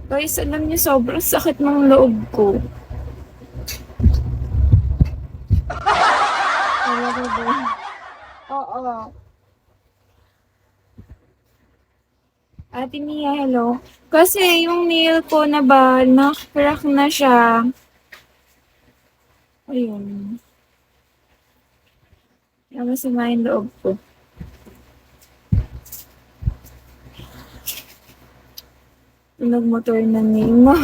Guys, alam niyo sobrang sakit ng loob ko. Talaga ba? Oo. Ate Mia, hello. Kasi yung nail ko na ba, na-crack na siya. Ayun. Kaya masama yung loob ko. Tunog motor na nail mo.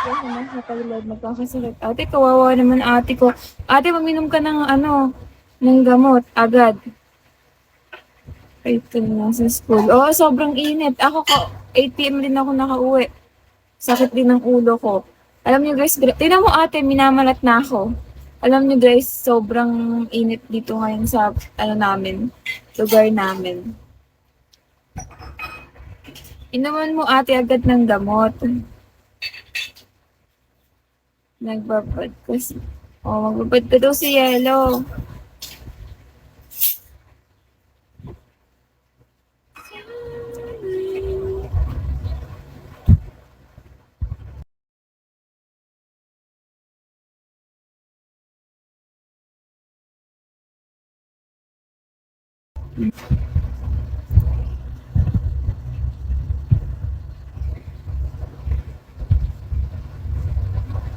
Kasi nasa pagload magkakasakit. Ate, kawawa naman ate ko. Ate, mag-inom ka ng ng gamot agad. Ito na sa school. Oo, sobrang init. Ako 8 PM din ako nakauwi. Sakit din ng ulo ko. Alam niyo guys, tingnan mo ate, minamalat na ako. Alam niyo guys, sobrang init dito ngayon sa namin, lugar namin. Inuman mo ate agad ng gamot. Nagbabad kasi. Oh, magbabad ka daw si Yellow.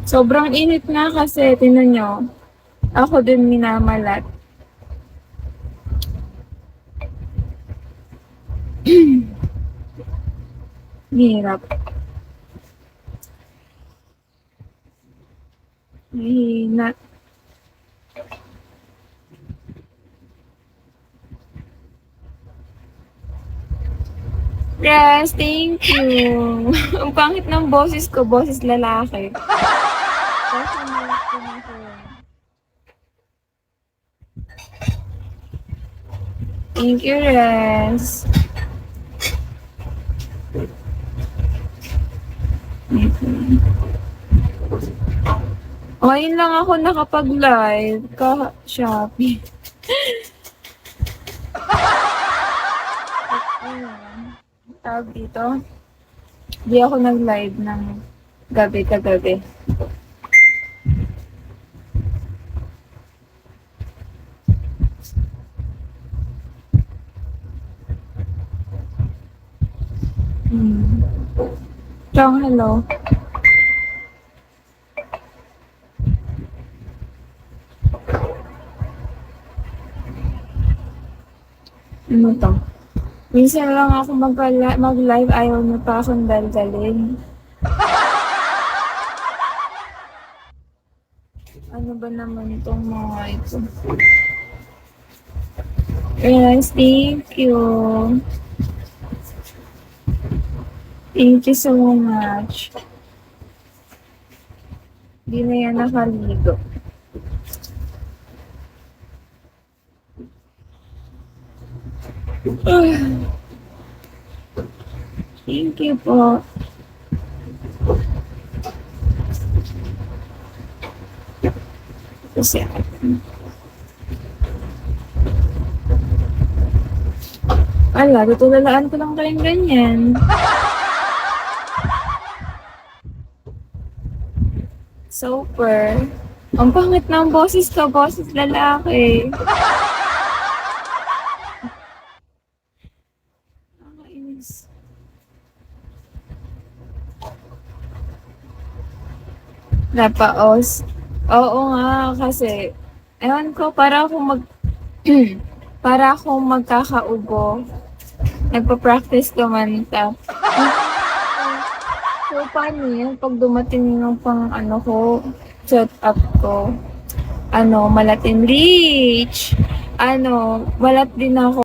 Sobrang init nga kasi, tinan nyo. Ako din minamalat. Hirap. Mahina. Yes, thank you. Ang pangit ng boses ko, boses lalaki. Kasi malat ko na ko. Thank you, Res. Ngayon lang ako nakapag-live ka Shopee. Tawag dito. Di ako nag-live ng gabi kagabi. Chong, hello. Ano to? Minsan lang ako mag-live, ayaw niyo pa akong daldalin. Ano ba naman itong mga ito? Yes, thank you. Thank you so much. Di na yan nakaligo. Thank you po. Kasi tutulalaan ko lang kayong ganyan. Super. Ang pangit ng boses ko, boses lalaki. Nakakainis. Napaos. Oo nga, kasi, ewan ko, para akong magkakaubo. Nagpa-practice kumanta. So, paano yan? Pag dumating yung set up ko, Malatin Beach. Malat din ako.